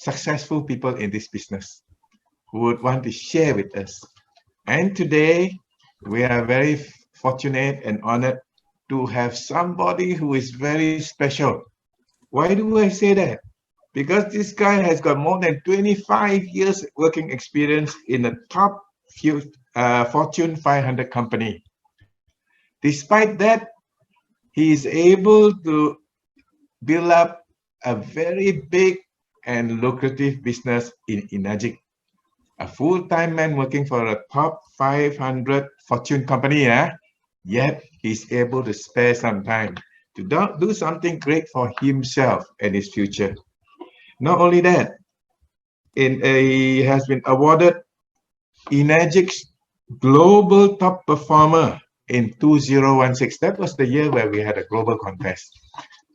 successful people in this business who would want to share with us. And today, we are very fortunate and honored to have somebody who is very special. Why do I say that? Because this guy has got more than 25 years working experience in the top few Fortune 500 company. Despite that, he is able to build up a very big and lucrative business in Enagic. A full-time man working for a top 500 Fortune company, yet he's able to spare some time to do something great for himself and his future. Not only that, he has been awarded Enagic's Global Top Performer in 2016. That was the year where we had a global contest.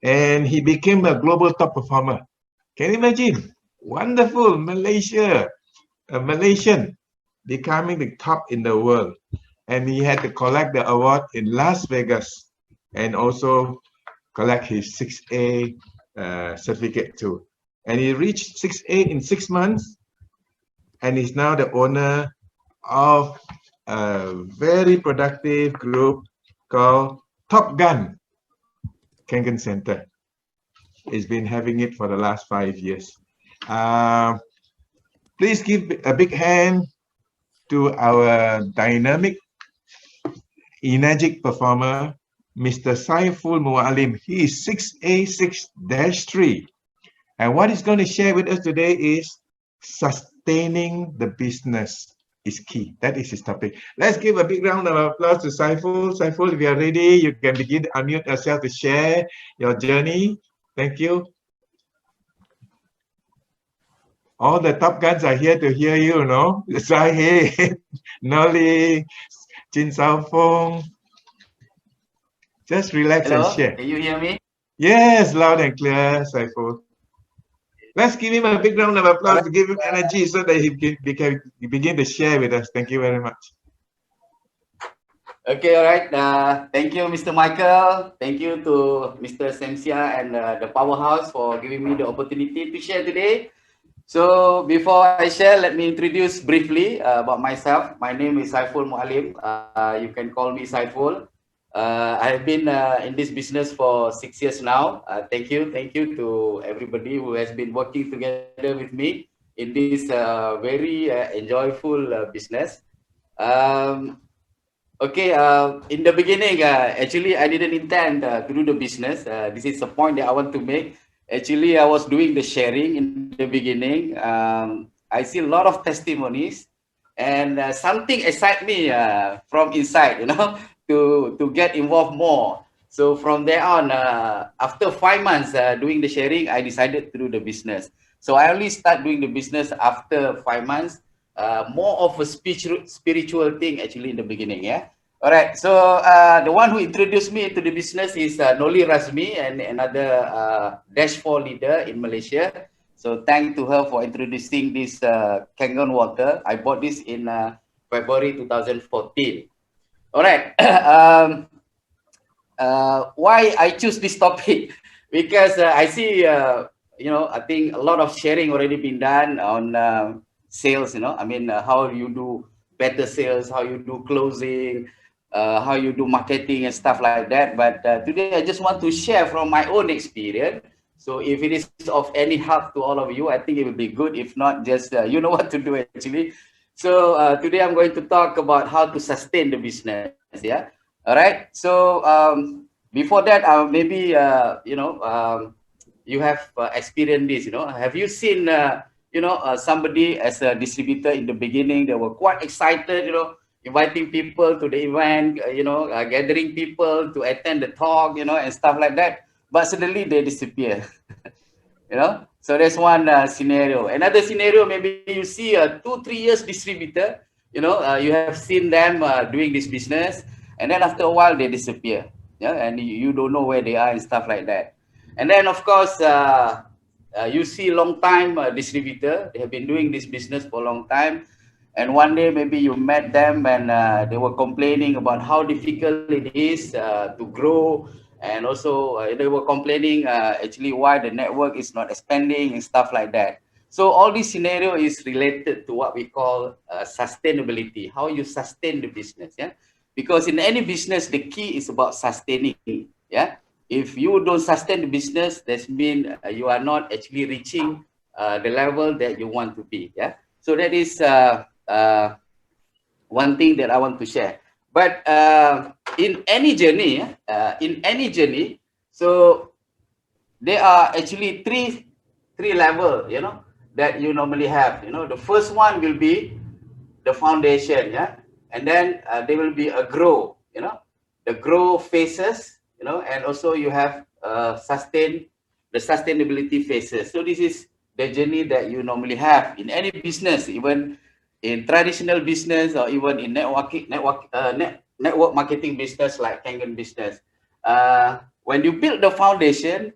And he became a global top performer. Can you imagine? Wonderful, Malaysia, a Malaysian becoming the top in the world. And he had to collect the award in Las Vegas and also collect his 6A certificate too. And he reached 6A in 6 months, and he's now the owner of a very productive group called Top Gun Kangen Center. He's been having it for the last 5 years. Please give a big hand to our dynamic Enagic performer, Mr. Saifol Mualim. He is 6A6-3. And what he's going to share with us today is sustaining the business is key. That is his topic. Let's give a big round of applause to Saifol. Saifol, if you are ready, you can begin to unmute yourself to share your journey. Thank you. All the top guns are here to hear you, no? Zahid, Noli, Chin Sao Fong. Just relax. Hello, and share. Can you hear me? Yes, loud and clear, Saifol. Let's give him a big round of applause to give him energy so that he can begin to share with us. Thank you very much. Okay, all right. Thank you, Mr. Michael. Thank you to Mr. Semsia and the Powerhouse for giving me the opportunity to share today. So before I share, let me introduce briefly about myself. My name is Saifol Mualim. You can call me Saifol. I have been in this business for 6 years now. Thank you to everybody who has been working together with me in this very enjoyable business. Okay, in the beginning, actually, I didn't intend to do the business. This is a point that I want to make. Actually, I was doing the sharing in the beginning. I see a lot of testimonies, and something excites me from inside, to get involved more. So from there on, after 5 months doing the sharing, I decided to do the business. So I only start doing the business after 5 months. More of a spiritual thing actually in the beginning, yeah. All right, so the one who introduced me to the business is Noli Razmi, and another Dash 4 leader in Malaysia. So thank to her for introducing this Kangen water. I bought this in February 2014. All right. Why I choose this topic? Because I see, I think a lot of sharing already been done on sales. I mean, how you do better sales, how you do closing, how you do marketing and stuff like that. But today I just want to share from my own experience. So if it is of any help to all of you, I think it will be good. If not, just you know what to do actually. So today I'm going to talk about how to sustain the business. Yeah. All right. So before that, maybe you have experienced this. Have you seen somebody as a distributor in the beginning? They were quite excited. Inviting people to the event. Gathering people to attend the talk. And stuff like that. But suddenly they disappear. So there's one scenario. Another scenario, maybe you see a 2-3 years distributor. You have seen them doing this business, and then after a while they disappear. Yeah, and you don't know where they are and stuff like that. And then of course you see long time distributor. They have been doing this business for a long time, and one day maybe you met them and they were complaining about how difficult it is to grow. And also they were complaining actually why the network is not expanding and stuff like that. So all this scenario is related to what we call sustainability, how you sustain the business. Yeah, because in any business, the key is about sustaining. Yeah, if you don't sustain the business, that means you are not actually reaching the level that you want to be. Yeah, so that is one thing that I want to share. But in any journey, so there are actually three level, that you normally have. The first one will be the foundation, yeah, and then there will be a grow, the grow phases, and also you have the sustainability phases. So this is the journey that you normally have in any business, even in traditional business or even in network marketing business like Kangen business. When you build the foundation,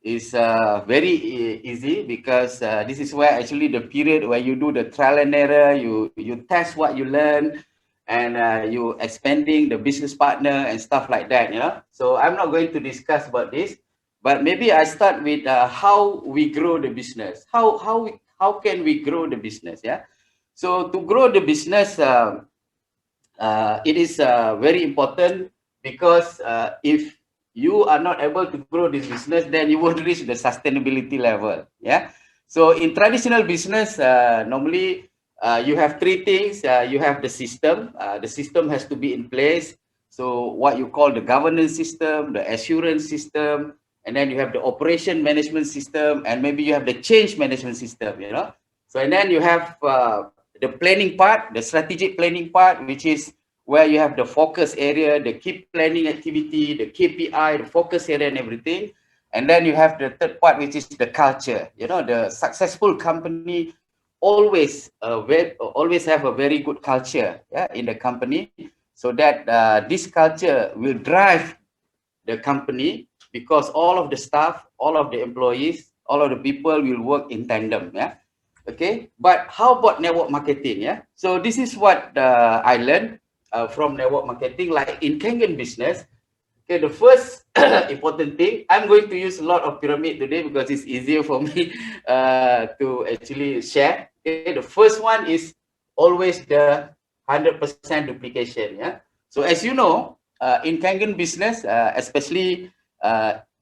is very easy, because this is where actually the period where you do the trial and error, you test what you learn, and you expanding the business partner and stuff like that. So I'm not going to discuss about this, but maybe I start with how we grow the business. How can we grow the business? Yeah. So to grow the business, it is very important, because if you are not able to grow this business, then you won't reach the sustainability level. Yeah. So in traditional business, normally you have three things. You have the system. The system has to be in place. So what you call the governance system, the assurance system, and then you have the operation management system, and maybe you have the change management system. So and then you have the planning part, the strategic planning part, which is where you have the focus area, the key planning activity, the KPI, the focus area and everything. And then you have the third part, which is the culture. The successful company always have a very good culture, yeah, in the company, so that this culture will drive the company, because all of the staff, all of the employees, all of the people will work in tandem. Yeah. Okay. But how about network marketing? Yeah. So this is what I learned from network marketing, like in Kangen business. Okay, the first important thing, I'm going to use a lot of pyramid today because it's easier for me to actually share. Okay, the first one is always the 100% duplication. Yeah. So as you know, in Kangen business, especially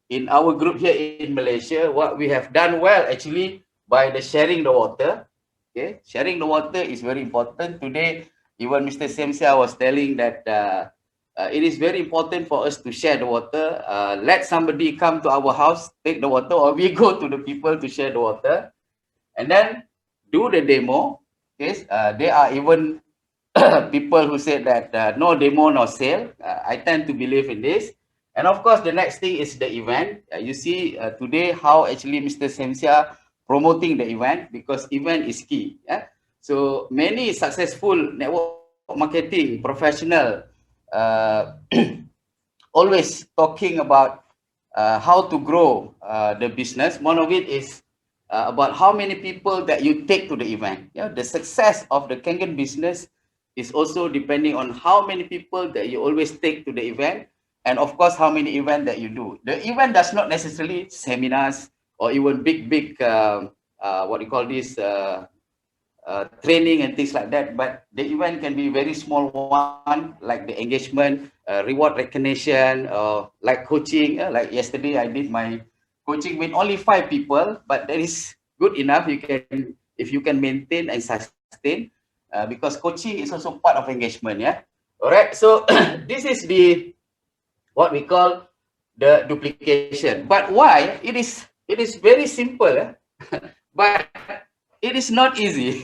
in our group here in Malaysia, what we have done well actually by the sharing the water. Okay, sharing the water is very important. Today, even Mr. Semsia was telling that it is very important for us to share the water. Let somebody come to our house, take the water, or we go to the people to share the water, and then do the demo. Okay, there are even people who said that no demo, no sale. I tend to believe in this. And of course, the next thing is the event. You see today how actually Mr. Semsia promoting the event, because event is key. Yeah? So many successful network marketing professional always talking about how to grow the business. One of it is about how many people that you take to the event. Yeah, the success of the Kangen business is also depending on how many people that you always take to the event, and of course how many events that you do. The event does not necessarily seminars or even big what you call this training and things like that, but the event can be very small one, like the engagement, reward recognition, or like coaching. Like yesterday I did my coaching with only 5 people, but that is good enough. If you can maintain and sustain, because coaching is also part of engagement. Yeah. All right. So this is what we call the duplication. But why? It is very simple, but it is not easy.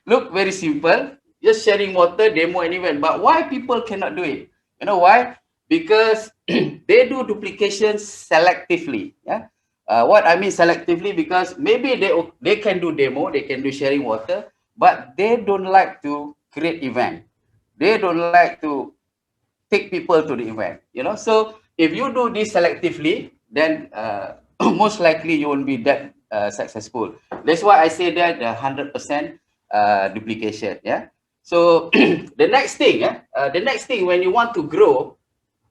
Look, very simple. Just sharing water, demo, and event. But why people cannot do it? You know why? Because they do duplications selectively. Yeah. What I mean selectively, because maybe they can do demo, they can do sharing water, but they don't like to create event. They don't like to take people to the event. So if you do this selectively, then most likely you won't be that successful. That's why I say that the 100% duplication. Yeah. So the next thing when you want to grow,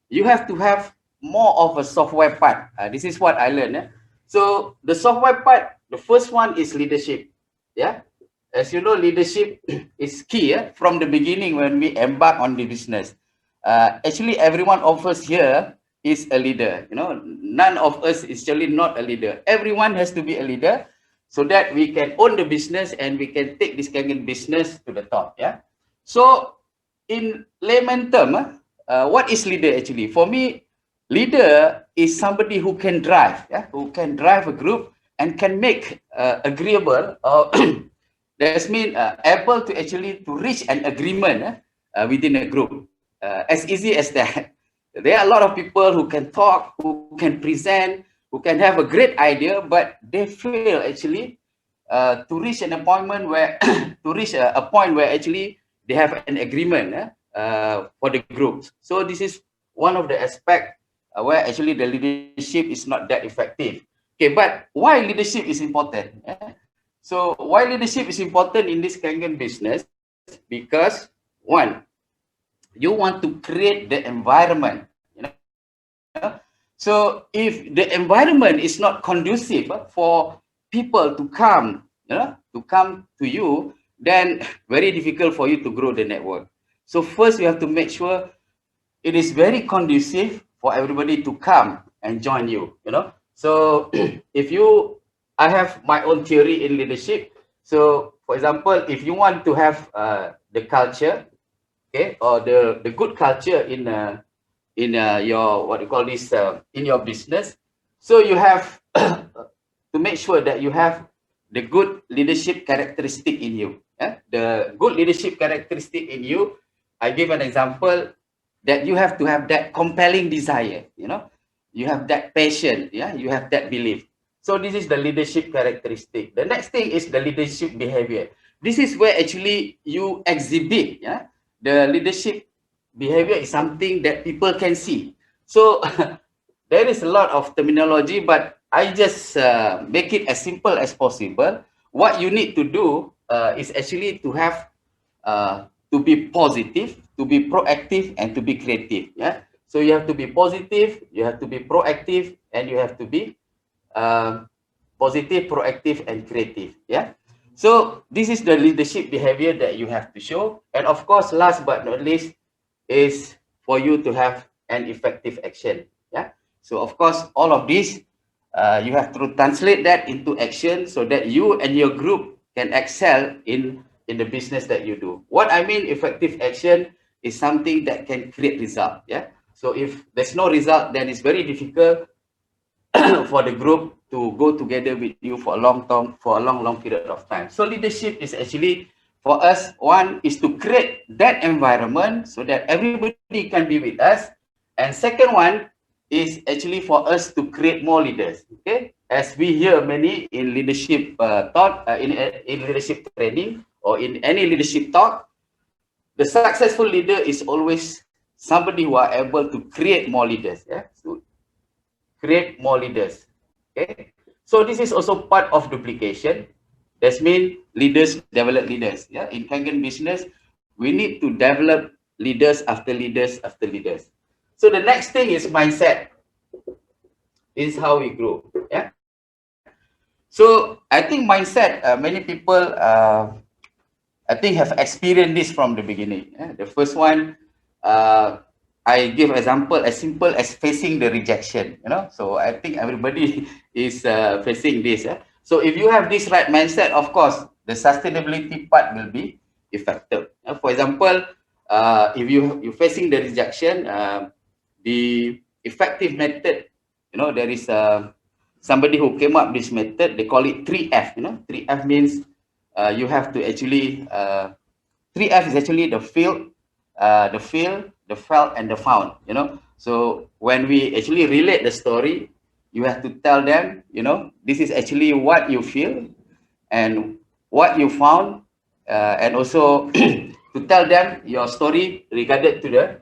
you have to have more of a software part. This is what I learned. So the software part The first one is leadership. Yeah, as you know, leadership is key. From the beginning when we embark on the business, actually everyone of us here is a leader. You know, none of us is actually not a leader. Everyone has to be a leader, so that we can own the business and we can take this kind of business to the top. Yeah. So in layman term, what is leader actually? For me, leader is somebody who can drive, who can drive a group and can make agreeable or that's mean able to actually to reach an agreement within a group. As easy as that. There are a lot of people who can talk, who can present, who can have a great idea, but they fail actually to reach an appointment where to reach a point where actually they have an agreement for the groups. So this is one of the aspect where actually the leadership is not that effective. Okay, but why leadership is important? So why leadership is important in this Kangen business? Because one, you want to create the environment. You know, so if the environment is not conducive for people to come, to come to you, then very difficult for you to grow the network. So first, you have to make sure it is very conducive for everybody to come and join you. So if you, I have my own theory in leadership. So for example, if you want to have the culture, okay, or the good culture in your, what you call this, in your business, so you have to make sure that you have the good leadership characteristic in you. The good leadership characteristic in you, I give an example, that you have to have that compelling desire, you have that passion, you have that belief. So this is the leadership characteristic. The next thing is the leadership behavior. This is where actually you exhibit, the leadership behavior is something that people can see. So there is a lot of terminology, but I just make it as simple as possible. What you need to do is actually to have to be positive, to be proactive, and to be creative. Yeah. So you have to be positive, you have to be proactive, and you have to be positive, proactive, and creative. Yeah. So this is the leadership behavior that you have to show. And of course, last but not least, is for you to have an effective action. Yeah. So of course, all of this, you have to translate that into action so that you and your group can excel in the business that you do. What I mean effective action is something that can create result. Yeah. So if there's no result, then it's very difficult for the group to go together with you for a long term, for a long period of time. So leadership is actually, for us, one is to create that environment so that everybody can be with us. And second one is actually for us to create more leaders. Okay, as we hear many in leadership in leadership training or in any leadership talk, the successful leader is always somebody who are able to create more leaders. Yeah, so create more leaders. Okay, so this is also part of duplication. That means leaders develop leaders. Yeah, in Kangen business, we need to develop leaders after leaders after leaders. So the next thing is mindset. This is how we grow. Yeah. So I think mindset. Many people, I think, have experienced this from the beginning. Yeah? The first one, I give example as simple as facing the rejection. So I think everybody is facing this. So if you have this right mindset, of course, the sustainability part will be effective. For example, if you're facing the rejection, the effective method, there is somebody who came up this method. They call it 3F. 3F means you have to actually 3F is actually the feel, the felt, and the found. So when we actually relate the story, you have to tell them, this is actually what you feel and what you found, and also to tell them your story regarding to the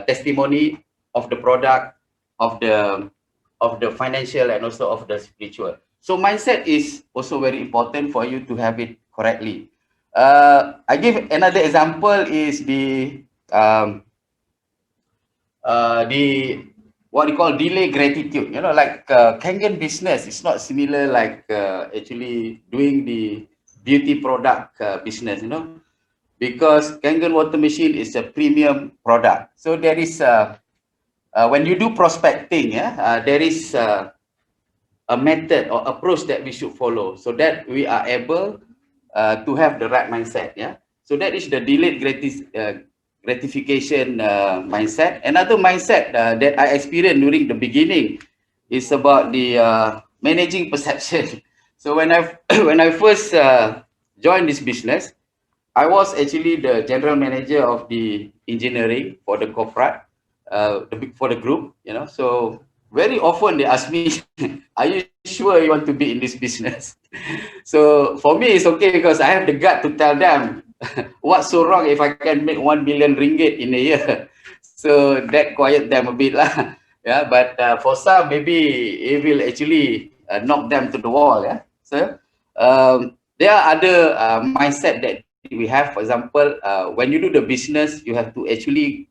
testimony of the product, of the financial, and also of the spiritual. So mindset is also very important for you to have it correctly. I give another example is the what you call delay gratitude. You know, like Kangen business is not similar like actually doing the beauty product business, you know, because Kangen water machine is a premium product. So there is when you do prospecting, there is a method or approach that we should follow so that we are able to have the right mindset. Yeah. So that is the delayed gratification mindset. Another mindset that I experienced during the beginning is about the managing perception. So when I when I first joined this business, I was actually the general manager of the engineering for the corporate, for the group, you know. So very often they ask me, "Are you sure you want to be in this business?" So for me, it's okay because I have the gut to tell them what's so wrong if I can make 1 billion ringgit in a year. So that quiet them a bit lah. Yeah, but for some maybe it will actually knock them to the wall. Yeah. So there are other mindset that we have. For example, when you do the business, you have to actually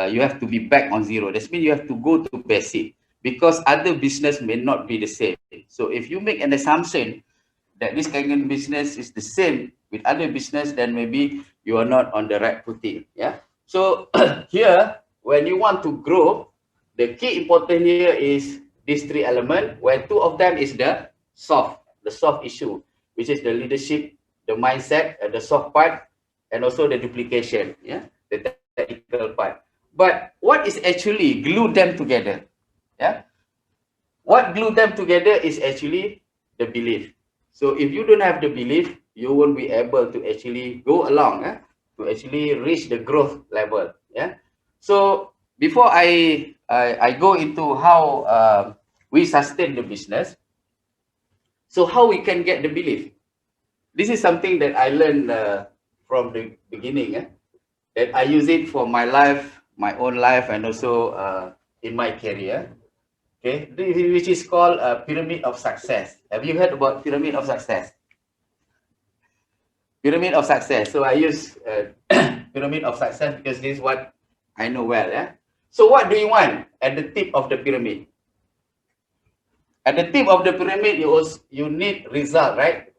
you have to be back on zero. That means you have to go to basic because other business may not be the same. So if you make an assumption that this kind of business is the same with other business, then maybe you are not on the right footing. Yeah. So here, when you want to grow, the key important here is these three elements, where two of them is the soft issue, which is the leadership, the mindset, the soft part, and also the duplication, yeah, the technical part. But what is actually glue them together? Yeah, what glue them together is actually the belief. So if you don't have the belief, you won't be able to actually go along, to actually reach the growth level. Yeah. So before I go into how we sustain the business, so how we can get the belief? This is something that I learned from the beginning. That I use it for my life, my own life, and also in my career. Okay, which is called a pyramid of success. Have you heard about pyramid of success? Pyramid of success. So I use pyramid of success because this is what I know well. Yeah. So what do you want at the tip of the pyramid? At the tip of the pyramid, you need result, right?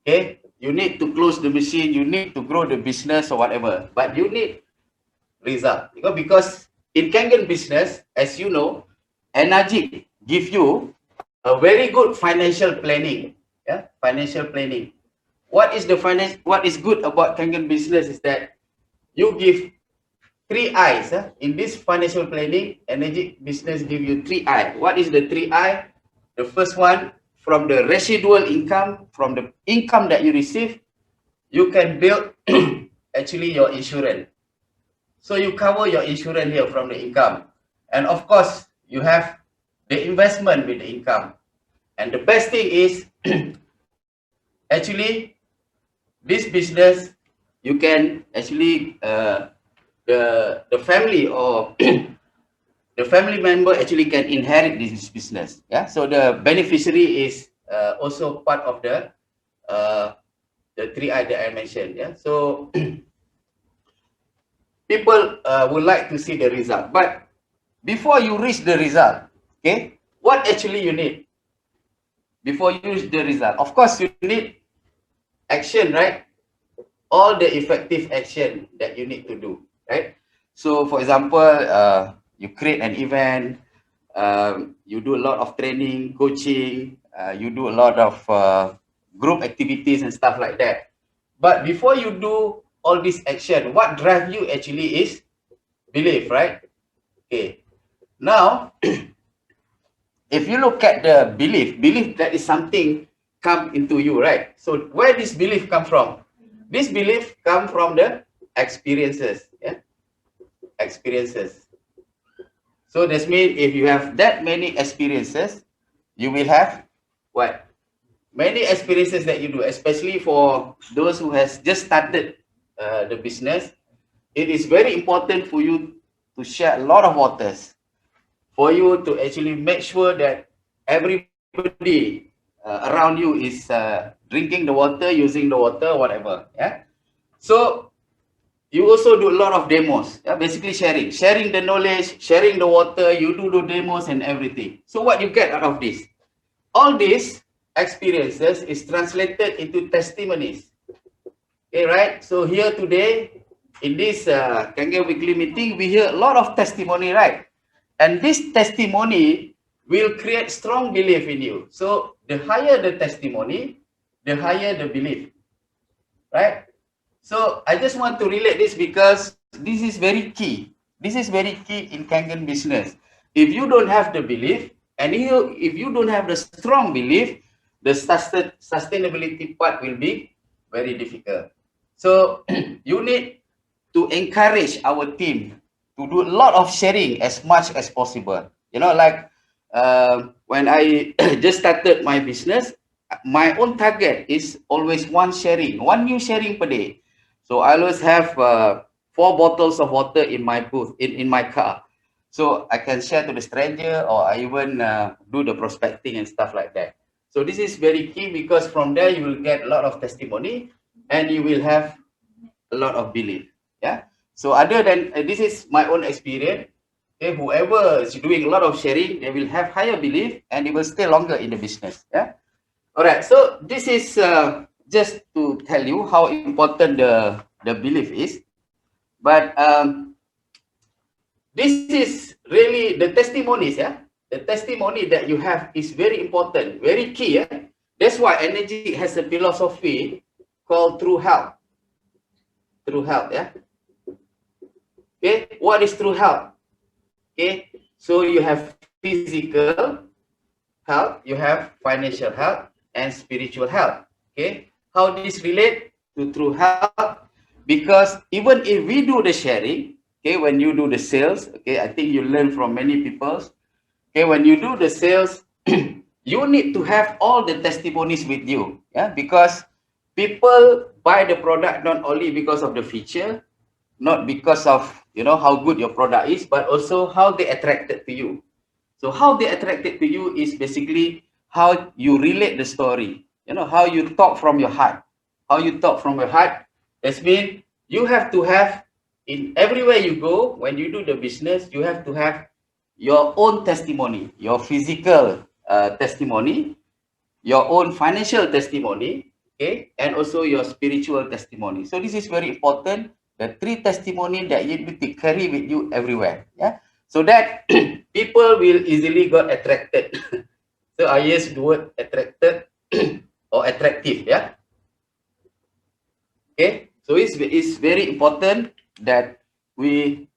Okay, you need to close the machine, you need to grow the business or whatever, but you need result because in Kangen business, as you know, energy give you a very good financial planning. Yeah, financial planning. What is the finance? What is good about Kangen business is that you give three I's. In this financial planning, energy business give you three I. What is the three I? The first one, from the residual income, from the income that you receive, you can build actually your insurance. So you cover your insurance here from the income. And of course, you have the investment with the income. And the best thing is actually this business, you can actually the family or the family member actually can inherit this business. Yeah. So the beneficiary is also part of the three I that I mentioned. Yeah. So people would like to see the result, but before you reach the result, okay, what actually you need before you reach the result? Of course, you need action, right? All the effective action that you need to do, right? So for example, you create an event, you do a lot of training, coaching, you do a lot of group activities and stuff like that. But before you do all this action, what drives you actually is belief, right? Okay. Now, if you look at the belief that is something come into you, right? So where this belief come from? This belief come from the experiences, yeah, experiences. So that means if you have that many experiences, you will have what? Many experiences that you do, especially for those who has just started the business. It is very important for you to share a lot of waters, for you to actually make sure that everybody around you is drinking the water, using the water, whatever. Yeah. So you also do a lot of demos. Yeah, basically sharing the knowledge, sharing the water. You do the demos and everything. So what you get out of this? All these experiences is translated into testimonies. Okay, right? So here today, in this Kangen Weekly meeting, we hear a lot of testimony, right? And this testimony will create strong belief in you. So the higher the testimony, the higher the belief, right? So I just want to relate this because this is very key. This is very key in Kangen business. If you don't have the belief, and if you don't have the strong belief, the sustainability part will be very difficult. So you need to encourage our team to do a lot of sharing as much as possible. You know, like when I just started my business, my own target is always one new sharing per day. So I always have 4 bottles of water in my booth, in my car. So I can share to the stranger, or I even do the prospecting and stuff like that. So this is very key because from there you will get a lot of testimony and you will have a lot of belief. Yeah. So other than this is my own experience. Okay, whoever is doing a lot of sharing, they will have higher belief and they will stay longer in the business. Yeah. All right. So this is just to tell you how important the belief is. But this is really the testimonies. Yeah. The testimony that you have is very important, very key. Yeah? That's why energy has a philosophy called true health. True health. Yeah. Okay. What is true health? Okay. So you have physical health, you have financial health, and spiritual health. Okay. How this relate to true health? Because even if we do the sharing, okay, when you do the sales, okay, I think you learn from many people. Okay, when you do the sales, you need to have all the testimonies with you. Yeah, because people buy the product not only because of the feature, not because of how good your product is, but also how they attracted to you. So how they attracted to you is basically how you relate the story. How you talk from your heart. How you talk from your heart. That means you have to have, in everywhere you go, when you do the business, you have to have your own testimony, your physical testimony, your own financial testimony, okay, and also your spiritual testimony. So this is very important. The 3 testimony that you need to carry with you everywhere. Yeah. So that people will easily get attracted. So I use the word attracted or attractive. Yeah. Okay. So it's very important that we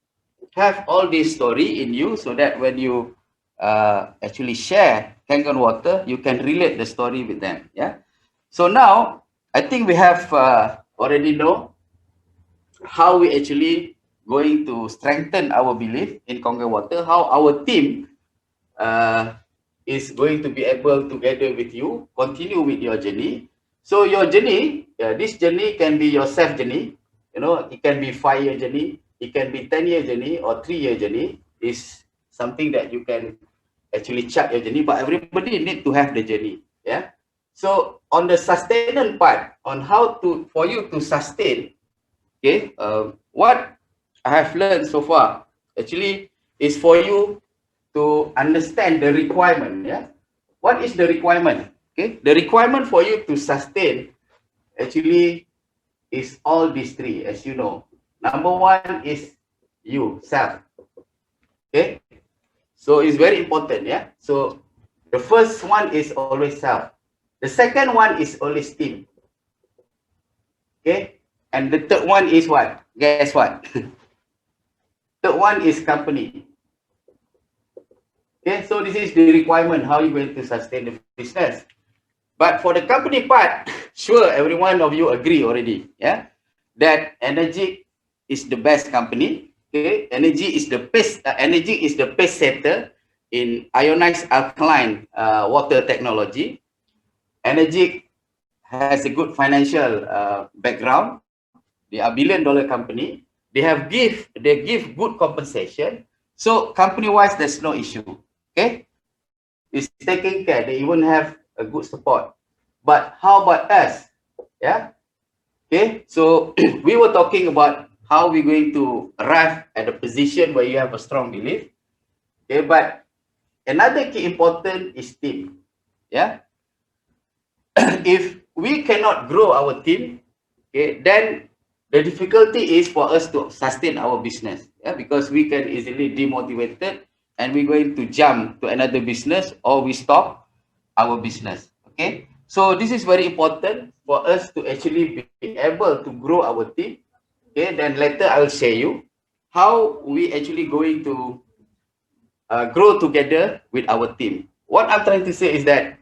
have all this story in you, so that when you actually share Kangen water, you can relate the story with them. Yeah. So now I think we have already know how we actually going to strengthen our belief in Kangen water, how our team is going to be able, together with you, continue with your journey. So your journey, this journey can be your self journey. It can be 5-year journey, it can be 10-year journey, or 3-year journey. Is something that you can actually chart your journey, but everybody need to have the journey. Yeah. So on the sustainable part, on how for you to sustain, okay, what I have learned so far actually is for you to understand the requirement. Yeah. What is the requirement? Okay. The requirement for you to sustain actually is all these 3, as you know. Number 1 is you, self. Okay. So it's very important. Yeah. So the first one is always self. The second one is always team. Okay. And the third one is what? Guess what? Third one is company. Okay. So this is the requirement, how you're going to sustain the business. But for the company part, sure, every one of you agree already. Yeah. That Energy is the best company. Okay. Energy is the best setter in ionized alkaline water technology. Energy has a good financial background. They are $1 billion company. They give good compensation. So company-wise, there's no issue. Okay, it's taking care. They even have a good support. But how about us? Yeah. Okay. So we were talking about how we're going to arrive at a position where you have a strong belief. Okay, but another key important is team. Yeah. If we cannot grow our team, okay, then the difficulty is for us to sustain our business. Yeah, because we can easily demotivated and we're going to jump to another business or we stop our business. Okay, so this is very important for us to actually be able to grow our team. Okay, then later I'll share you how we actually going to grow together with our team. What I'm trying to say is that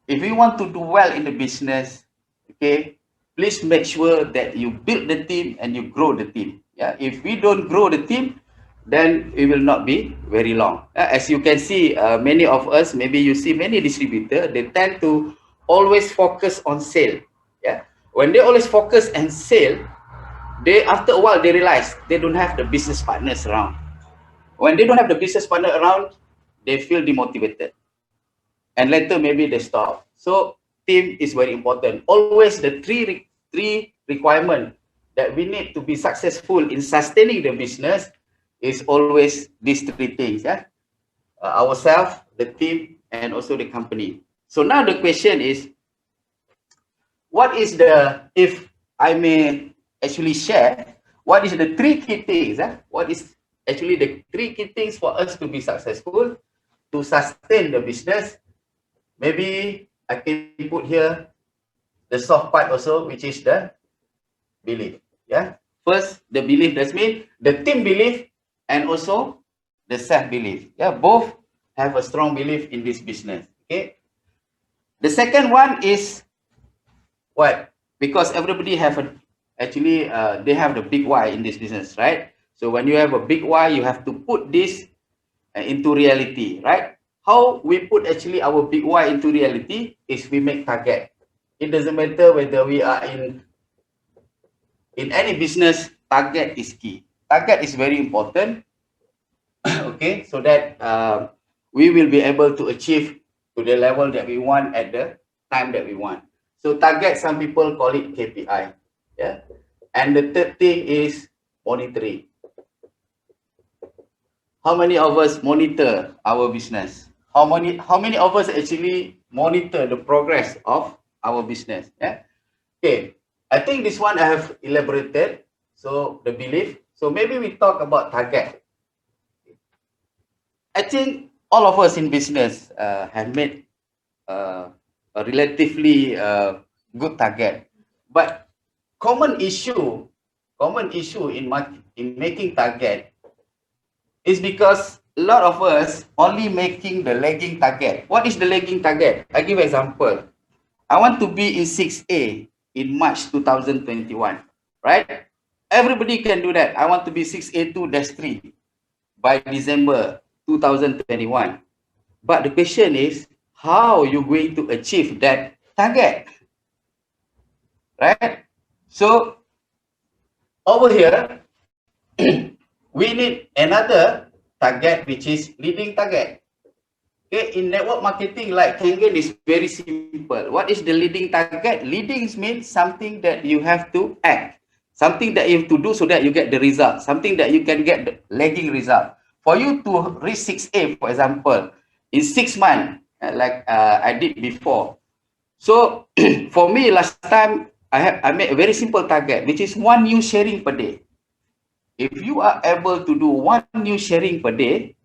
if you want to do well in the business, okay, please make sure that you build the team and you grow the team. Yeah, if we don't grow the team, then it will not be very long. As you can see, many of us, maybe you see many distributors, they tend to always focus on sale. Yeah, when they always focus on sale, they after a while they realize they don't have the business partners around. When they don't have the business partner around, they feel demotivated, and later maybe they stop. So team is very important. Always the three requirement that we need to be successful in sustaining the business is always these three things. Yeah, ourselves, the team, and also the company. So now the question is, what is the, if I may actually share, what is the three key things? What is actually the three key things for us to be successful, to sustain the business? Maybe I can put here the soft part also, which is the belief. Yeah. First, the belief, that means the team belief and also the self-belief. Yeah, both have a strong belief in this business. Okay. The second one is what? Because everybody have a, actually they have the big why in this business, right? So when you have a big why, you have to put this into reality, right? How we put actually our big why into reality is we make target. It doesn't matter whether we are in any business, target is key. Target is very important. Okay, so that we will be able to achieve to the level that we want at the time that we want. So target, some people call it KPI. Yeah. And the third thing is monitoring. How many of us monitor our business? How many of us actually monitor the progress of our business? Yeah. Okay. I think this one I have elaborated. So the belief. So maybe we talk about target. I think all of us in business have made a relatively good target, but common issue in making target is because a lot of us only making the lagging target. What is the lagging target? I give example. I want to be in 6A in March 2021, right? Everybody can do that. I want to be 6A2-3 by December 2021. But the question is, how you going to achieve that target, right? So over here, we need another target, which is leading target. Okay, in network marketing, like Kangen, is very simple. What is the leading target? Leading means something that you have to act, something that you have to do so that you get the result, something that you can get the lagging result. For you to reach 6A, for example, in 6 months, like I did before. So for me, last time, I made a very simple target, which is 1 new sharing per day. If you are able to do 1 new sharing per day,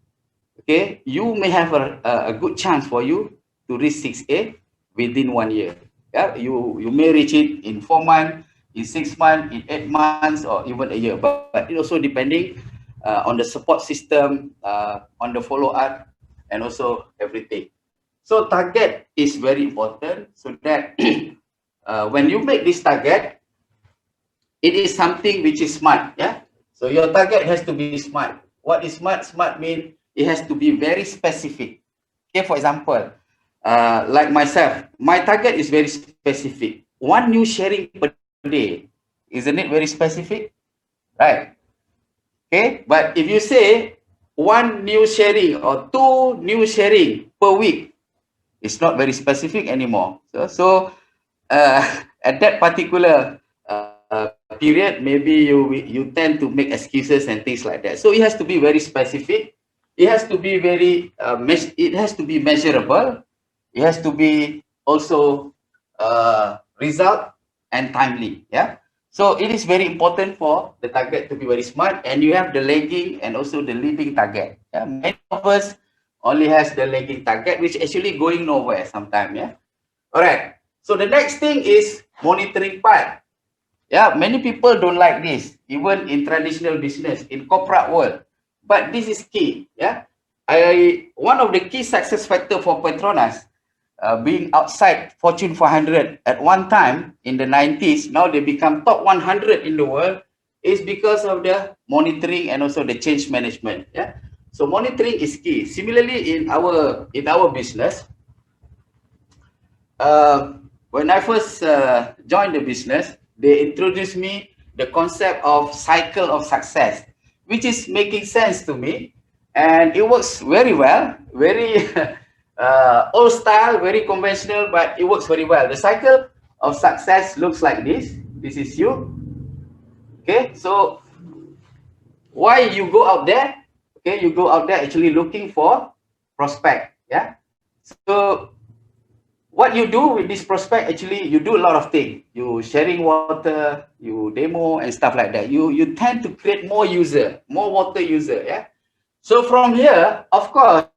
okay, you may have a good chance for you to reach 6A within 1 year. Yeah, you may reach it in 4 months, in 6 months, in 8 months, or even a year. But it also depending on the support system, on the follow-up, and also everything. So target is very important, so that when you make this target, it is something which is smart. Yeah. So your target has to be smart. What is smart? Smart means it has to be very specific. Okay, for example, like myself, my target is very specific. 1 new sharing per day. Isn't it very specific? Right. Okay, but if you say 1 new sharing or 2 new sharing per week, it's not very specific anymore. So at that particular period, maybe you tend to make excuses and things like that. So it has to be very specific. It has to be very it has to be measurable. It has to be also result and timely. Yeah. So it is very important for the target to be very smart, and you have the lagging and also the leading target. Yeah. Many of us only has the lagging target, which actually going nowhere sometimes. Yeah. All right. So the next thing is monitoring part. Yeah, many people don't like this, even in traditional business, in corporate world. But this is key. Yeah, one of the key success factor for Petronas, being outside Fortune 400 at one time in the 90s, now they become top 100 in the world, is because of the monitoring and also the change management. Yeah, so monitoring is key. Similarly, in our business, when I first joined the business, they introduced me the concept of cycle of success, which is making sense to me, and it works very well, very old style, very conventional, but it works very well. The cycle of success looks like this. This is you. Okay, so why you go out there? Okay, you go out there actually looking for prospect. Yeah, so what you do with this prospect, actually you do a lot of things. You sharing water, you demo and stuff like that. You tend to create more water user. Yeah. So from here, of course,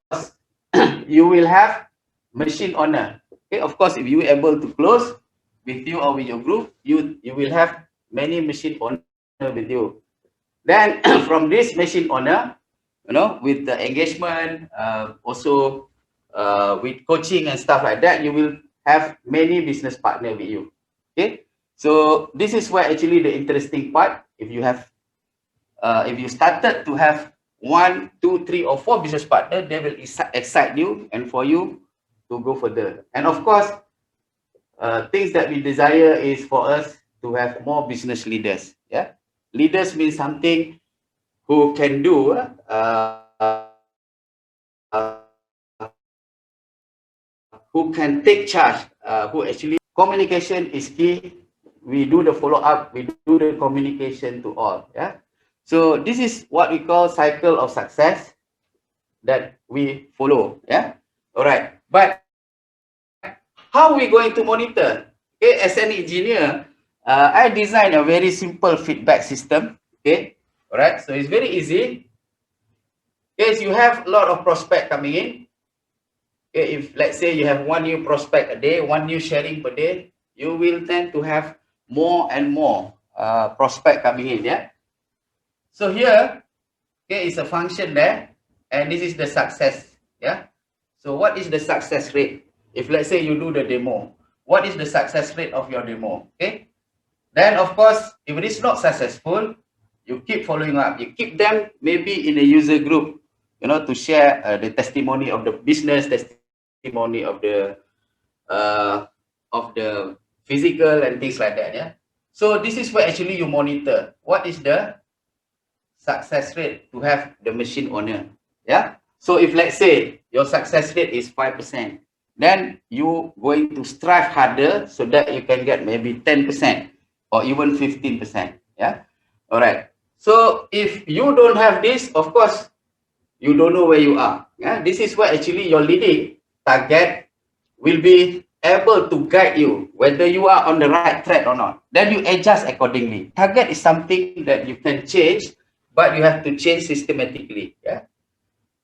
you will have machine owner. Okay, of course, if you able to close with you or with your group, you will have many machine owner with you. Then from this machine owner, with the engagement, also with coaching and stuff like that, you will have many business partner with you. Okay, so this is where actually the interesting part. If you have, if you started to have 1, 2, 3, or 4 business partner, they will excite you and for you to go further. And of course, things that we desire is for us to have more business leaders. Yeah, leaders means something who can do. Who can take charge, who actually communication is key. We do the follow-up, we do the communication to all. Yeah. So this is what we call cycle of success that we follow. Yeah. All right. But how are we going to monitor? Okay, as an engineer, I designed a very simple feedback system. Okay. All right. So it's very easy. Yes, you have a lot of prospect coming in. Okay, if let's say you have 1 new prospect a day, 1 new sharing per day, you will tend to have more and more prospect coming in. Yeah. So here, okay, is a function there, and this is the success. Yeah. So what is the success rate? If let's say you do the demo, what is the success rate of your demo? Okay. Then of course, if it is not successful, you keep following up. You keep them maybe in a user group, to share the testimony of the business, testimony of the physical and things like that. Yeah. So this is where actually you monitor what is the success rate to have the machine owner. Yeah. So if let's say your success rate is 5%, then you going to strive harder so that you can get maybe 10% or even 15%. Yeah. All right. So if you don't have this, of course, you don't know where you are. Yeah. This is where actually your leading target will be able to guide you whether you are on the right track or not. Then you adjust accordingly. Target is something that you can change, but you have to change systematically. Yeah.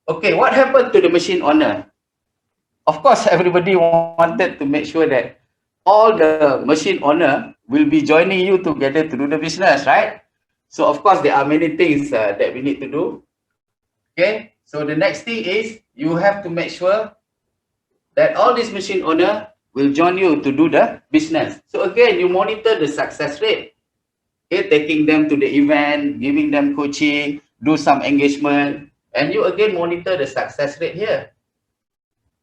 Okay, what happened to the machine owner? Of course, everybody wanted to make sure that all the machine owner will be joining you together to do the business, right? So of course, there are many things that we need to do. Okay, so the next thing is you have to make sure that all these machine owner will join you to do the business. So again, you monitor the success rate. Okay, taking them to the event, giving them coaching, do some engagement, and you again monitor the success rate here,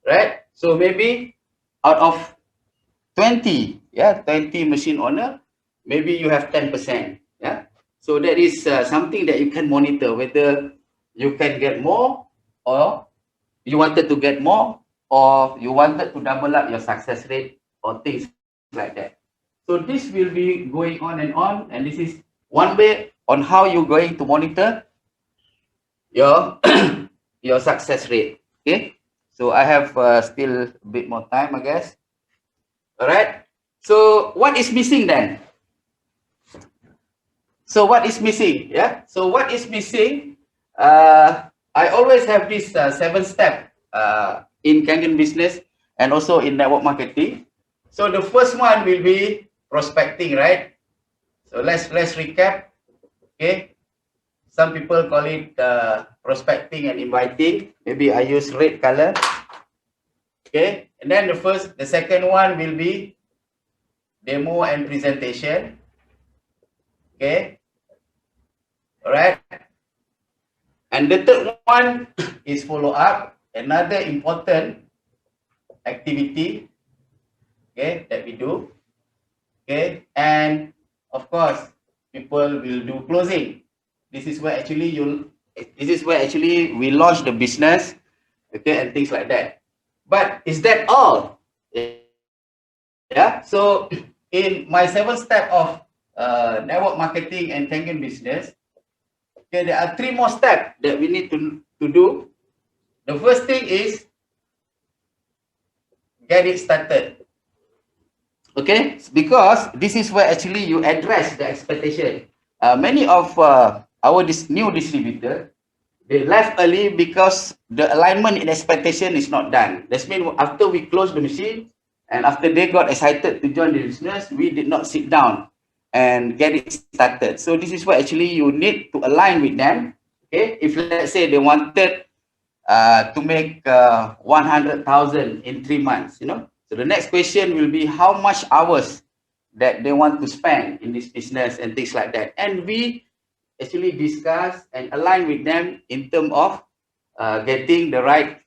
right? So maybe out of 20, 20 machine owner, maybe you have 10%. Yeah. So that is something that you can monitor whether you can get more, or you wanted to get more, or you wanted to double up your success rate or things like that. So this will be going on, and this is one way on how you're going to monitor your your success rate. Okay, so I have still a bit more time, I guess. All right. So what is missing then? So what is missing? Yeah. So what is missing? I always have this 7-step in Kangen business and also in network marketing. So the first one will be prospecting, right? So let's recap. Okay. Some people call it prospecting and inviting. Maybe I use red color. Okay. And then the second one will be demo and presentation. Okay. All right. And the third one is follow up. Another important activity, okay, that we do. Okay. And of course, people will do closing. This is where actually we launch the business, okay, and things like that. But is that all? Yeah. So in my 7-step of network marketing and Kangen business, okay, there are 3 more steps that we need to do. The first thing is get it started. Okay, because this is where actually you address the expectation. Many of our new distributor, they left early because the alignment in expectation is not done. That means after we close the machine and after they got excited to join the business, we did not sit down and get it started. So this is where actually you need to align with them. Okay, if let's say they wanted to make 100,000 in 3 months, you know. So the next question will be how much hours that they want to spend in this business and things like that. And we actually discuss and align with them in terms of getting the right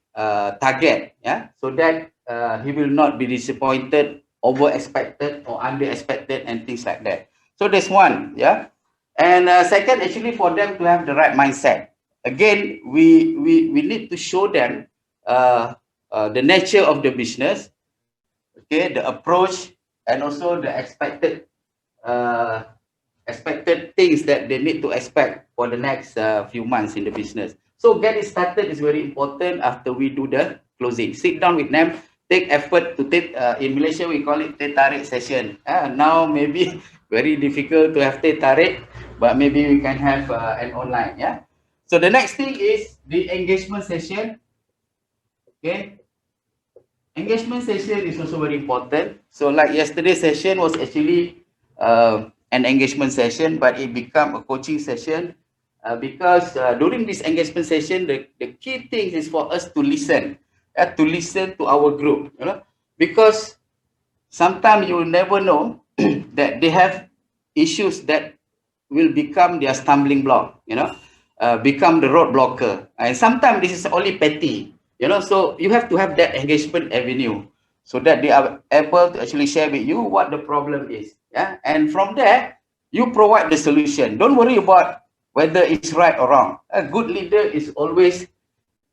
target, yeah, so that he will not be disappointed, over expected or under expected and things like that. So that's one, yeah. And second, actually for them to have the right mindset. Again, we need to show them the nature of the business, okay, the approach, and also the expected things that they need to expect for the next few months in the business. So get it started is very important after we do the closing. Sit down with them, take effort to take, in Malaysia we call it teh tarik session. Now maybe very difficult to have teh tarik, but maybe we can have an online, yeah. So the next thing is the engagement session. Okay, engagement session is also very important. So like yesterday's session was actually an engagement session, but it became a coaching session because during this engagement session, the key thing is for us to listen to our group, you know, because sometimes you will never know that they have issues that will become their stumbling block, you know, become the road blocker. And sometimes this is only petty, you know, so you have to have that engagement avenue so that they are able to actually share with you what the problem is. Yeah. And from there, you provide the solution. Don't worry about whether it's right or wrong. A good leader is always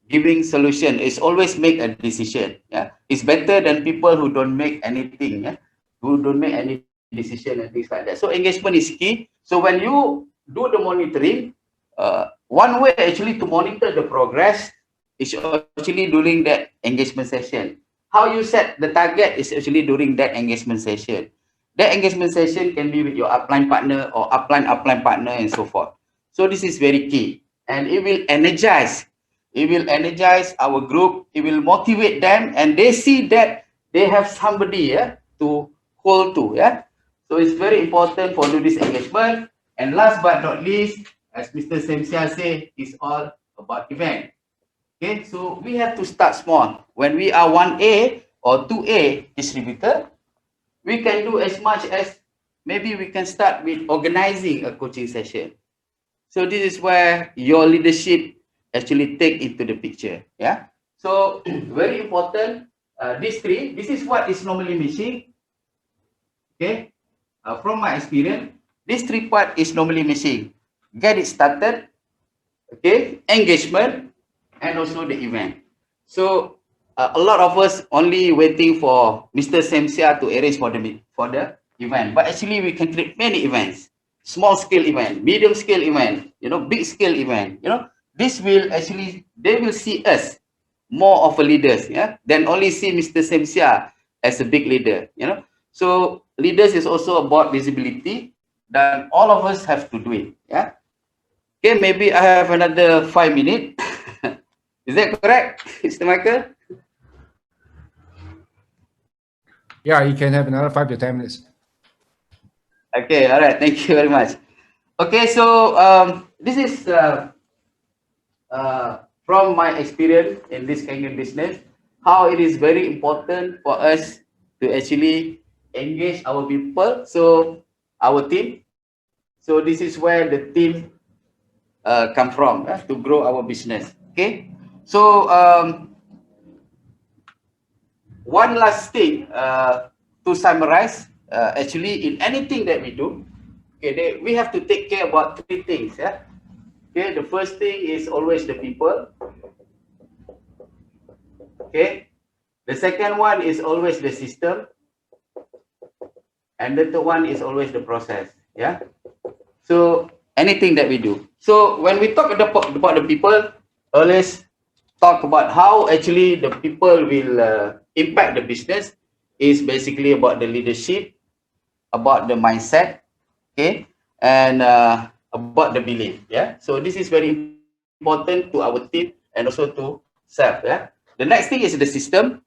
giving solution, is always make a decision. Yeah. It's better than people who don't make anything, yeah, who don't make any decision and things like that. So engagement is key. So when you do the monitoring, one way actually to monitor the progress is actually during that engagement session. How you set the target is actually during that engagement session. That engagement session can be with your upline partner or upline partner and so forth. So this is very key, and it will energize. It will energize our group. It will motivate them, and they see that they have somebody, yeah, to hold to. Yeah, so it's very important for do this engagement. And last but not least, as Mr. Semsia say, it's all about event. Okay, so we have to start small. When we are 1A or 2A distributor, we can do as much as maybe we can start with organizing a coaching session. So this is where your leadership actually take into the picture. Yeah. So very important. These three. This is what is normally missing. Okay. From my experience, this 3 part is normally missing. Get it started. Okay. Engagement, and also the event. So a lot of us only waiting for Mr. Semsia to arrange for the event, but actually we can create many events, small scale event, medium scale event, big scale event. This will actually, they will see us more of a leaders, than only see Mr. Semsia as a big leader. So leaders is also about visibility. Then all of us have to do it. Yeah. Okay, maybe I have another 5 minutes. Is that correct, Mr. Michael? Yeah, you can have another 5 to 10 minutes. Okay, all right. Thank you very much. Okay, so this is from my experience in this kind of business, how it is very important for us to actually engage our people. So our team. So this is where the team come from to grow our business. Okay, so one last thing to summarize. Actually, in anything that we do, okay, we have to take care about three things. Yeah. Okay, the first thing is always the people. Okay, the second one is always the system, and the third one is always the process. Yeah. So anything that we do. So when we talk about the people, always talk about how actually the people will impact the business. Is basically about the leadership, about the mindset, okay, and about the belief. Yeah. So this is very important to our team and also to self. Yeah. The next thing is the system.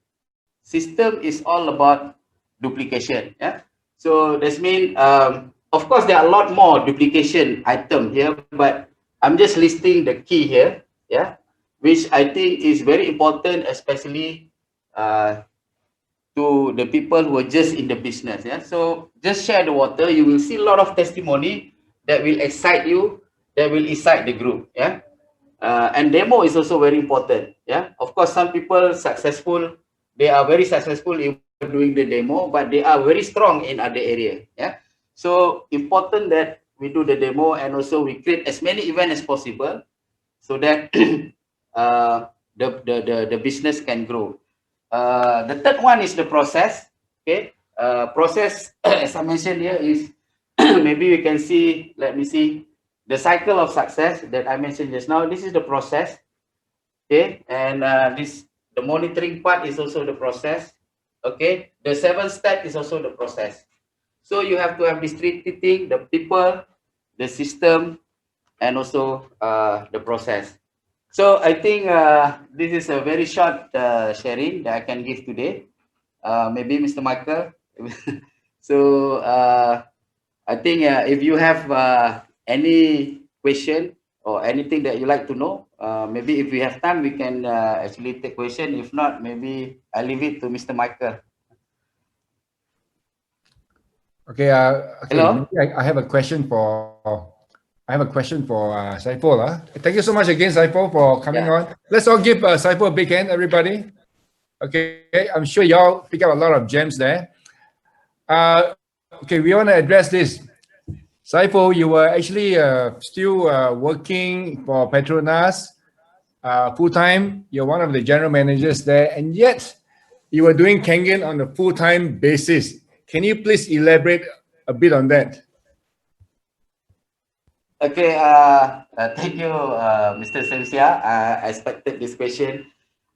System is all about duplication. Yeah. So this means, of course, there are a lot more duplication item here, but I'm just listing the key here. Yeah, which I think is very important, especially to the people who are just in the business. Yeah, so just share the water. You will see a lot of testimony that will excite you, that will excite the group. Yeah, and demo is also very important. Yeah, of course, some people successful, they are very successful in doing the demo, but they are very strong in other area. Yeah, so important that we do the demo and also we create as many events as possible so that the business can grow. The third one is the process. Okay, process as I mentioned here is maybe we can see. Let me see the cycle of success that I mentioned just now. This is the process. Okay, and the monitoring part is also the process. Okay, the 7 step is also the process. So you have to have this three things: the people, the system, and also the process. So I think this is a very short sharing that I can give today. Maybe Mr. Michael. So I think if you have any question or anything that you like to know, maybe if we have time, we can actually take question. If not, maybe I leave it to Mr. Michael. Okay. Hello? Maybe I have a question for Saifol. Thank you so much again, Saifol, for coming on. Let's all give Saifol a big hand, everybody. Okay, I'm sure y'all pick up a lot of gems there. Okay, we want to address this. Saifol, you were actually still working for Petronas full-time. You're one of the general managers there, and yet you were doing Kangen on a full-time basis. Can you please elaborate a bit on that? Okay, thank you, Mr. Semsia. I expected this question.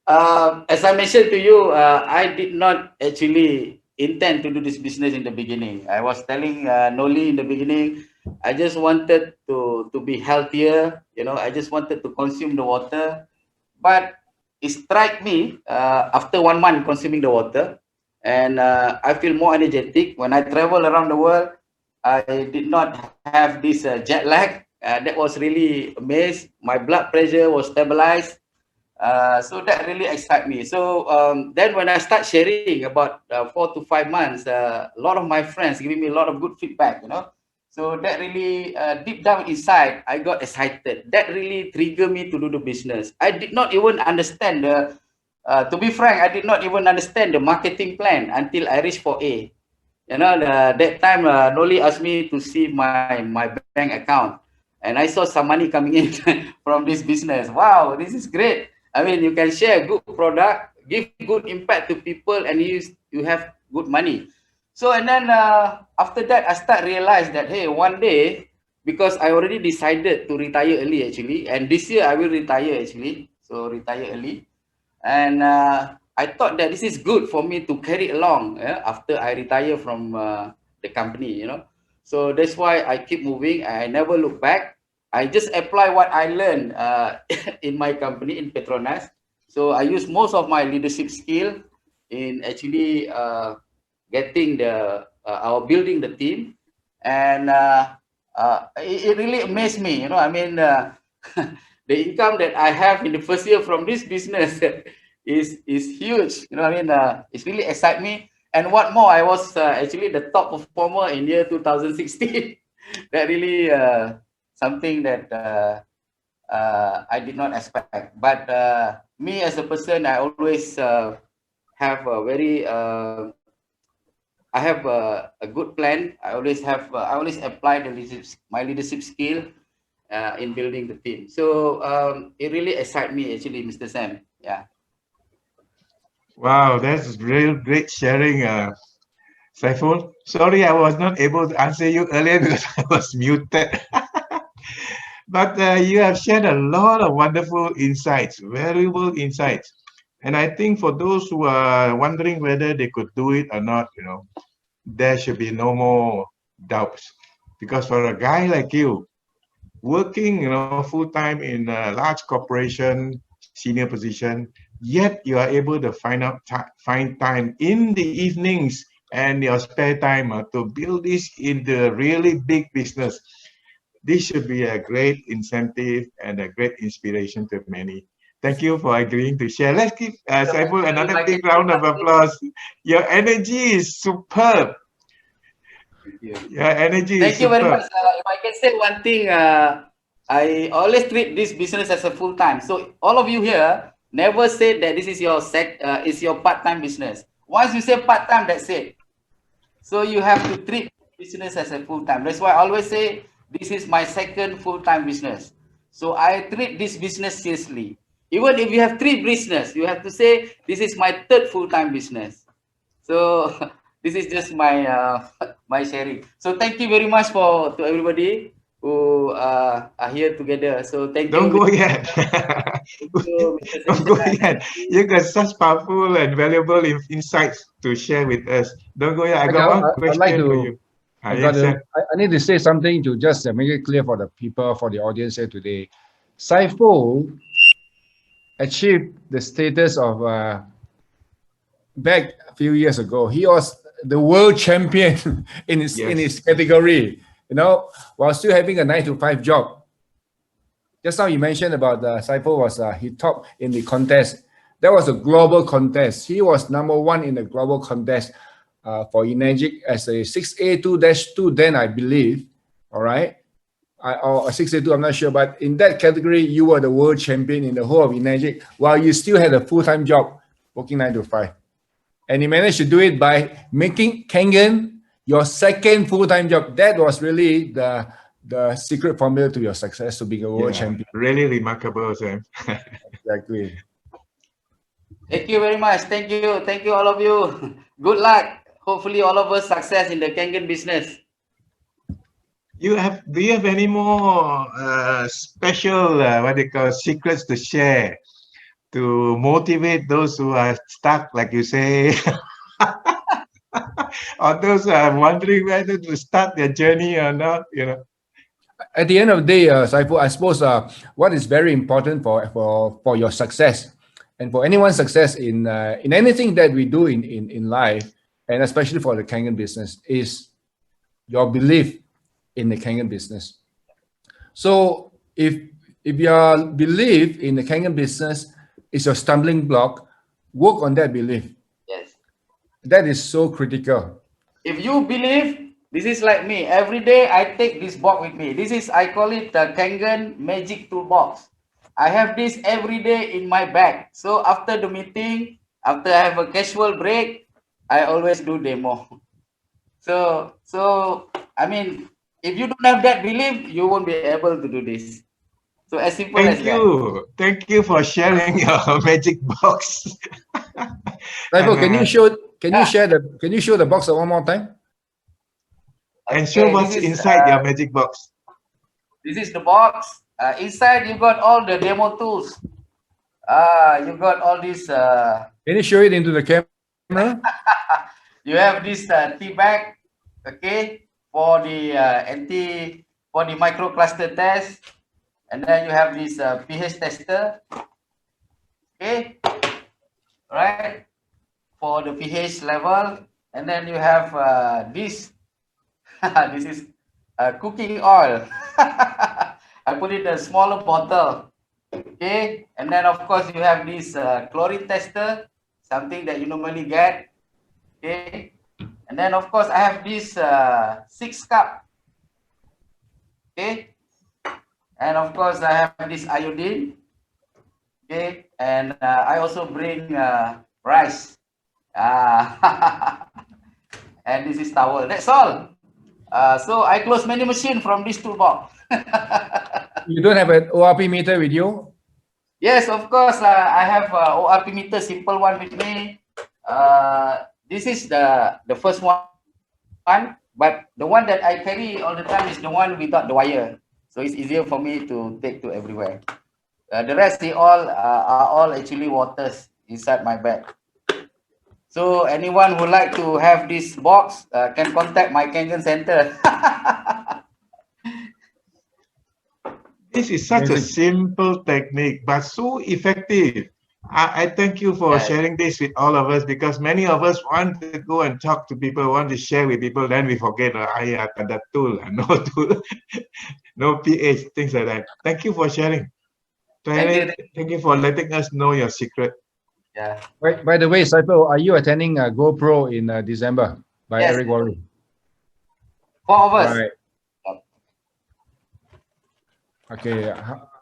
As I mentioned to you, I did not actually intend to do this business in the beginning. I was telling Noli in the beginning, I just wanted to be healthier. I just wanted to consume the water. But it struck me after 1 month consuming the water, and I feel more energetic. When I travel around the world, I did not have this jet lag. That was really amazed. My blood pressure was stabilized. So that really excited me. So then when I start sharing about 4 to 5 months, a lot of my friends giving me a lot of good feedback, So that really deep down inside, I got excited. That really triggered me to do the business. I did not even understand to be frank, I did not even understand the marketing plan until I reached 4A. That time Noli asked me to see my bank account, and I saw some money coming in from this business. Wow, this is great. I mean, you can share good product, give good impact to people, and you have good money. So and then after that, I realize that, hey, one day, because I already decided to retire early actually, and this year I will retire actually, so retire early, and I thought that this is good for me to carry along after I retire from the company, you know. So that's why I keep moving. I never look back. I just apply what I learned in my company in Petronas. So I use most of my leadership skill in actually getting the our building the team, and it really amazed me, you know. I mean, the income that I have in the first year from this business is huge, you know. I mean, it's really excite me. And what more, I was actually the top performer in year 2016. That really something that I did not expect. But me as a person, I always have a very I have a good plan. I always have I always apply the my leadership skill in building the team. So it really excites me actually, Mr. Sam. Yeah. Wow, that's real great sharing, Saiful. Sorry, I was not able to answer you earlier because I was muted. But you have shared a lot of wonderful insights, valuable insights. And I think for those who are wondering whether they could do it or not, you know, there should be no more doubts. Because for a guy like you, working, you know, full time in a large corporation, senior position, yet you are able to find time in the evenings and your spare time to build this into a really big business. This should be a great incentive and a great inspiration to many. Thank you for agreeing to share. Let's give Saiful another big round of applause. Your energy is superb. Your energy Thank is you very superb. much. If I can say one thing, I always treat this business as a full time. So all of you here never said that this is your is your part time business. Once you say part time, that's it. So you have to treat business as a full time. That's why I always say this is my second full time business. So I treat this business seriously. Even if you have 3 business, you have to say this is my third full time business. So this is just my my sharing. So thank you very much to everybody who are here together. So thank Don't you. go yet. You, Mr. Don't go Session. yet. You got such powerful and valuable insights to share with us. Don't go yet. I got one I'd like question for you. to. Yes, sir. I need to say something to just make it clear for the people, for the audience here today. Saifol achieved the status of back a few years ago. He was the world champion in his category. You know, while still having a 9 to 5 job. Just now you mentioned about Saifol was he top in the contest. That was a global contest. He was #1 in the global contest for Enagic as a 6A2-2. Then I believe, all right, or 6A2. I'm not sure, but in that category, you were the world champion in the whole of Enagic, while you still had a full-time job, working 9 to 5, and you managed to do it by making Kangen your second full-time job. That was really the secret formula to your success, to being a world champion. Really remarkable, Sam. Exactly. Thank you very much. Thank you all of you. Good luck. Hopefully all of us success in the Kangen business. Do you have any more special what they call secrets to share to motivate those who are stuck, like you say, or those who are wondering whether to start their journey or not? You know. At the end of the day, Saiful, I suppose what is very important for your success and for anyone's success in anything that we do in life, and especially for the Kangen business, is your belief in the Kangen business. So if your belief in the Kangen business is your stumbling block, work on that belief. Yes. That is so critical. If you believe, this is like me. Every day I take this box with me. I call it the Kangen Magic Toolbox. I have this every day in my bag. So after the meeting, after I have a casual break, I always do demo. So I mean, if you don't have that belief, you won't be able to do this. So as simple as that. Thank you for sharing your magic box. Saiful, can you share the? Can you show the box one more time? And show what's inside your magic box. This is the box. Inside you got all the demo tools. You got all these. Can you show it into the camera? You have this tea bag, okay, for the for the microcluster test, and then you have this pH tester, okay, right, for the pH level, and then you have this. This is cooking oil. I put it in a smaller bottle, okay, and then of course you have this chlorine tester, something that you normally get. Okay, and then of course I have this 6 cup. Okay, and of course I have this iodine. Okay, and I also bring rice. And this is towel. That's all. So I close many machines from this toolbox. You don't have an ORP meter with you? Yes, of course. I have ORP meter, simple one with me. This is the first one, but the one that I carry all the time is the one without the wire, so it's easier for me to take to everywhere. The rest they all are all actually waters inside my bag. So anyone who like to have this box can contact my Kangen Center. This is such a simple technique, but so effective. I thank you for sharing this with all of us, because many of us want to go and talk to people, want to share with people, then we forget, that tool, no tool, no pH, things like that. Thank you for sharing. Thank you for letting us know your secret. Yeah. By the way, Saifol, are you attending GoPro in December by Eric Worre? 4 of us. Right. Okay.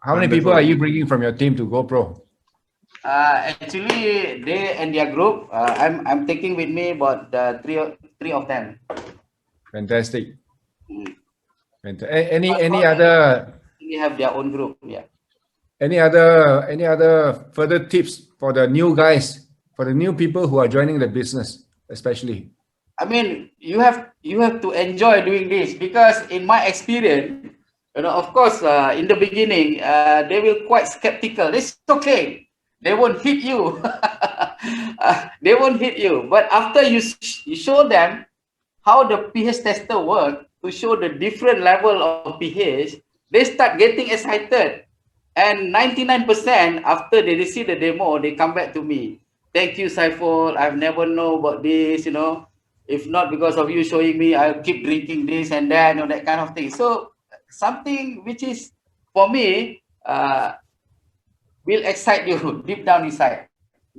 How many people are you bringing from your team to GoPro? Actually, they and their group. I'm taking with me about three of them. Fantastic. Any other? They have their own group. Yeah. Any other further tips for the new guys, for the new people who are joining the business, especially? I mean, you have to enjoy doing this, because in my experience, of course, in the beginning, they will quite skeptical. It's okay. They won't hit you. They won't hit you. But after you show them how the pH tester works, to show the different level of pH, they start getting excited. And 99% after they receive the demo, they come back to me. Thank you, Saifol. I've never known about this, If not because of you showing me, I'll keep drinking this and that, that kind of thing. So something which is, for me, will excite you deep down inside.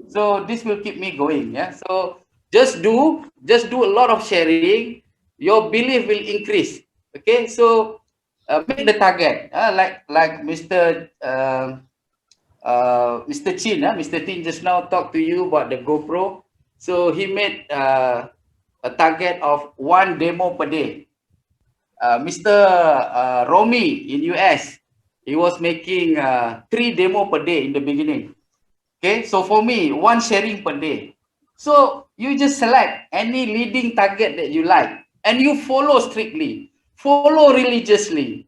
So this will keep me going. Yeah. So just do a lot of sharing. Your belief will increase. Okay. So make the target. Like Mr. Chin. Mr. Chin just now talked to you about the GoPro. So he made a target of 1 demo per day. Mr. Romy in US, he was making 3 demo per day in the beginning. Okay, so for me, 1 sharing per day. So you just select any leading target that you like, and you follow strictly, follow religiously.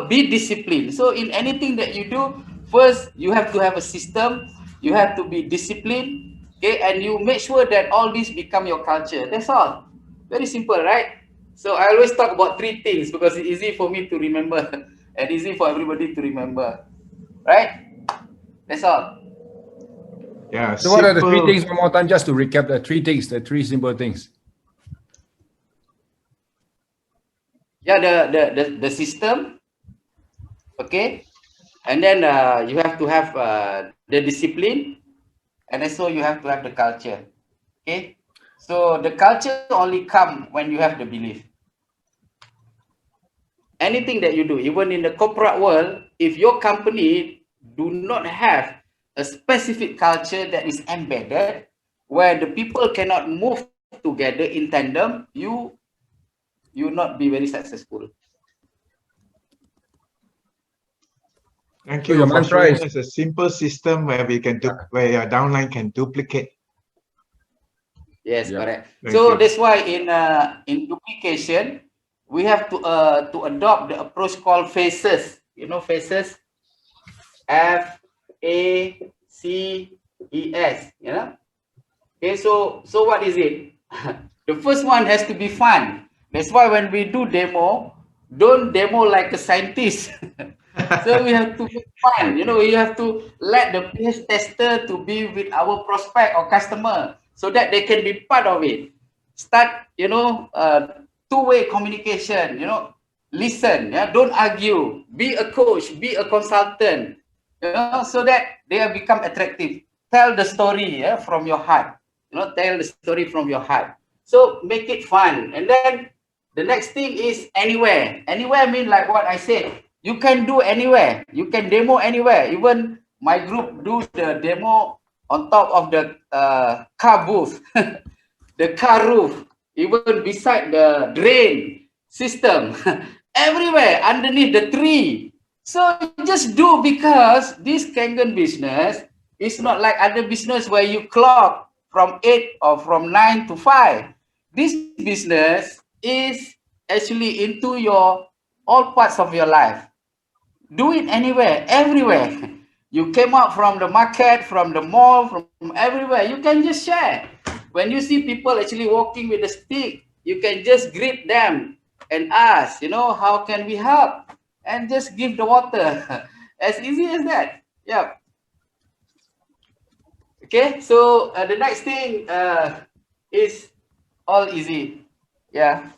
Be disciplined. So in anything that you do, first you have to have a system. You have to be disciplined. Okay, and you make sure that all this become your culture. That's all. Very simple, right? So I always talk about 3 things because it's easy for me to remember and easy for everybody to remember, right? That's all. Yeah. So what are the 3 things one more time, just to recap the 3 things, the 3 simple things? Yeah, the system, okay, and then you have to have the discipline, and also you have to have the culture, okay. So the culture only come when you have the belief. Anything that you do, even in the corporate world, if your company do not have a specific culture that is embedded, where the people cannot move together in tandem, you will not be very successful. Thank you for showing us a simple system where we can where your downline can duplicate. Yes, Yeah. correct. Thank So you. that's why in duplication we have to adopt the approach called phases. You know, phases. FACES. You know. Okay, so what is it? The first one has to be fun. That's why when we do demo, don't demo like a scientist. So we have to make fun. You know, you have to let the pH tester to be with our prospect or customer so that they can be part of it. Start, you know, two-way communication. You know, listen. Yeah, don't argue. Be a coach. Be a consultant. You know, so that they have become attractive. Tell the story, yeah, from your heart. You know, tell the story from your heart. So make it fun. And then the next thing is anywhere. Anywhere mean like what I said. You can do anywhere. You can demo anywhere. Even my group do the demo on top of the car booth, the car roof, even beside the drain system, everywhere underneath the tree. So just do, because this Kangen business is not like other business where you clock from 8 or from 9 to 5. This business is actually into your all parts of your life. Do it anywhere, everywhere. You came out from the market, from the mall, from everywhere. You can just share. When you see people actually walking with a stick, you can just greet them and ask, you know, how can we help? And just give the water. As easy as that. Yeah. Okay. So the next thing is all easy. Yeah.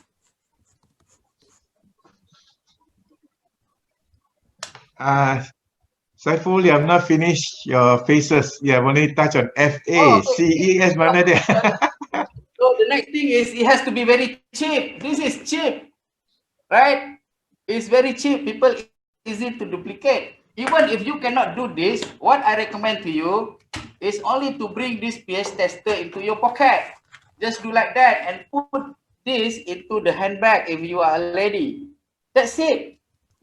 Saiful, you have not finished your phases. You have only touched on Oh, FA, okay. CES, mana dia? So the next thing is it has to be very cheap. This is cheap, right? It's very cheap. People easy to duplicate. Even if you cannot do this, what I recommend to you is only to bring this pH tester into your pocket. Just do like that and put this into the handbag if you are a lady. That's it.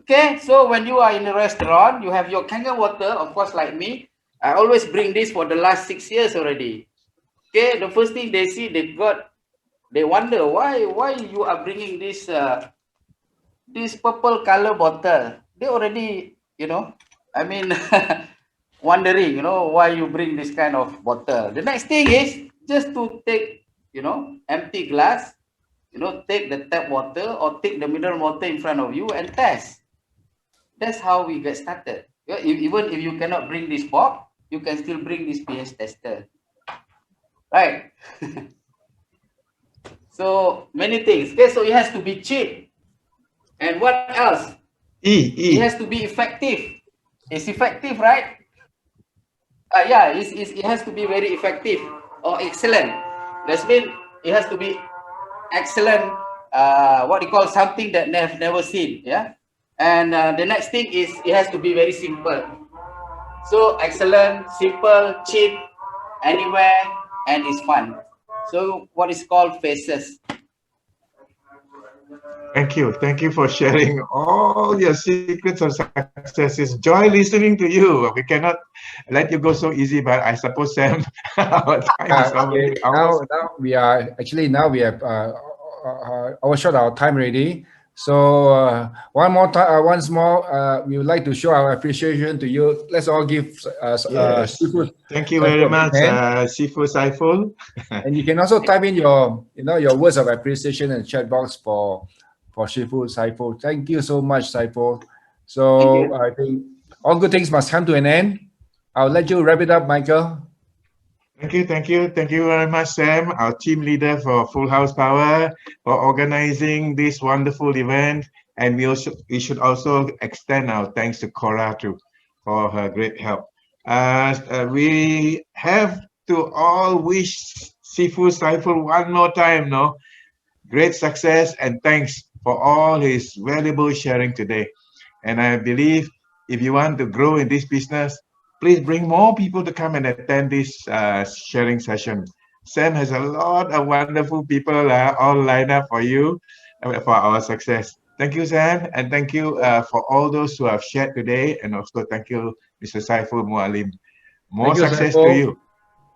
Okay, so when you are in a restaurant, you have your Kangen water, of course, like me. I always bring this for the last 6 years already. Okay, the first thing they see, they wonder why you are bringing this purple color bottle. They already, you know, I mean, wondering, you know, why you bring this kind of bottle. The next thing is just to take, you know, empty glass, you know, take the tap water or take the mineral water in front of you and test. That's how we get started. Yeah, even if you cannot bring this pop, you can still bring this pH tester, right? So many things. Okay, so it has to be cheap. And what else? It E. has to be effective. It's effective, right? Yeah, it has to be very effective or excellent. That means it has to be excellent. What you call something that they've never seen. Yeah. And the next thing is it has to be very simple. So excellent, simple, cheap, anywhere, and it's fun. So what is called phases. Thank you. Thank you for sharing all your secrets of success. It's joy listening to you. We cannot let you go so easy, but I suppose, Sam, our time is Okay. almost. Now we are actually now we have overshot our time already. So one more time, once more, we would like to show our appreciation to you. Let's all give Yes. Sifu Thank you Saiful very a big much, hand. Sifu Saiful. And you can also type in your, you know, your words of appreciation in the chat box for Shifu Saiful. Thank you so much, Saiful. So I think all good things must come to an end. I'll let you wrap it up, Michael. Thank you very much, Sam, our team leader for Full House Power, for organizing this wonderful event. And we should also extend our thanks to Cora too for her great help. We have to all wish Sifu Saiful one more time, no? Great success and thanks for all his valuable sharing today. And I believe if you want to grow in this business, please bring more people to come and attend this sharing session. Sam has a lot of wonderful people all lined up for you, for our success. Thank you, Sam, and thank you for all those who have shared today, and also thank you, Mr. Saiful Mualim. More Thank you, success Saiful. to you.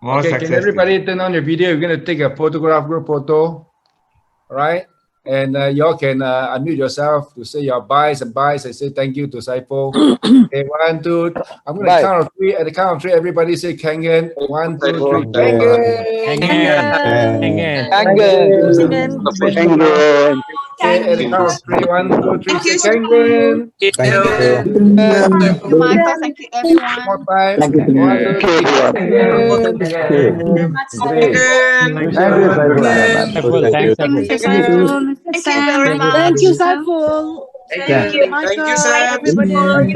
More Okay, success. can everybody turn on your video? We're going to take a photograph, group photo. All right. And y'all can unmute yourself to say your buys and say thank you to Saifol. Okay, 1, 2. I'm going to count of 3. At the count of 3, everybody say Kangen. 1, 2, 3. Kangen. Okay, at the count of 3. 1, 2, 3. Say Kangen. Thank you, Michael. Thank you, everyone. One more time. 1, 2, 3. Kangen. Thank you very much. Thank you, Saifol. Thank you. Michael. Thank you, Sam. Everybody. Everybody.